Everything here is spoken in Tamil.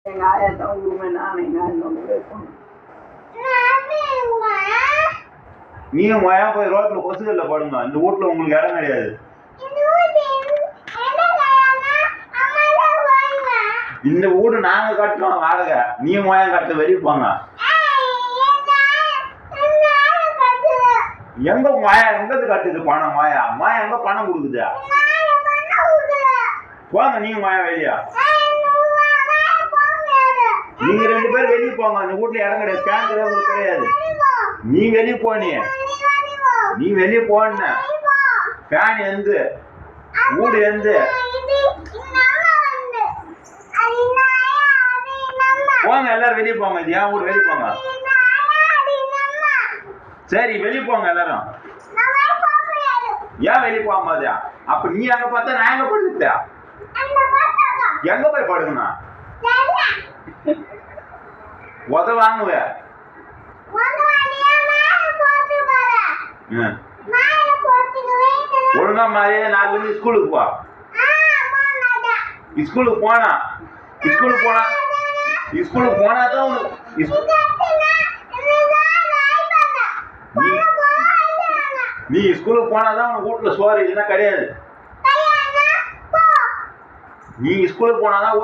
எங்க ஆயா தான் உண்மை, நான் எங்க ஆயா போனோம். நீயும் மயா போய் ரோட்ல கொசுகள்ல படுங்க. இந்த வீட்டுல உங்களுக்கு இடம் கிடையாது. இந்த வீடு நாங்க கட்டுறோம் வாடகை. நீயும் மயம் கட்ட வெளியே போங்க. எங்க மாயா எங்கது கட்டுது பணம்? மாயா மாயா எங்க பணம் கொடுக்குது? போங்க நீங்க மாயா வெளியா. நீங்க 2 பேரும் வெளியே போங்க. அந்த வீட்டுல இடம் கிடையாது. பேன் உங்களுக்கு கிடையாது. நீ வெளியே போனி. நீ வெளியே போன பேன் எந்து வீடு எந்து போங்க. எல்லாரும் வெளியே போங்க. இது ஏன் வீடு? வெளியே போங்க. சரி வெளியே போங்க எல்லாரும். ஏன் வெளியே போக மாதிரியா? அப்ப நீ அங்க பார்த்தா நான் எங்க படுத்த? எங்க போய் படுங்கண்ணா? உத வாங்குவ. ஒழுங்கா மாதிரியே 4 மணிக்கு ஸ்கூலுக்கு போ. ஸ்கூலுக்கு போனா தான் நீ ஸ்கூலுக்கு போனாதான் உனக்கு வீட்டுல சோறு இல்லைன்னா கிடையாது. நீ ஸ்கூலுக்கு போனாதான்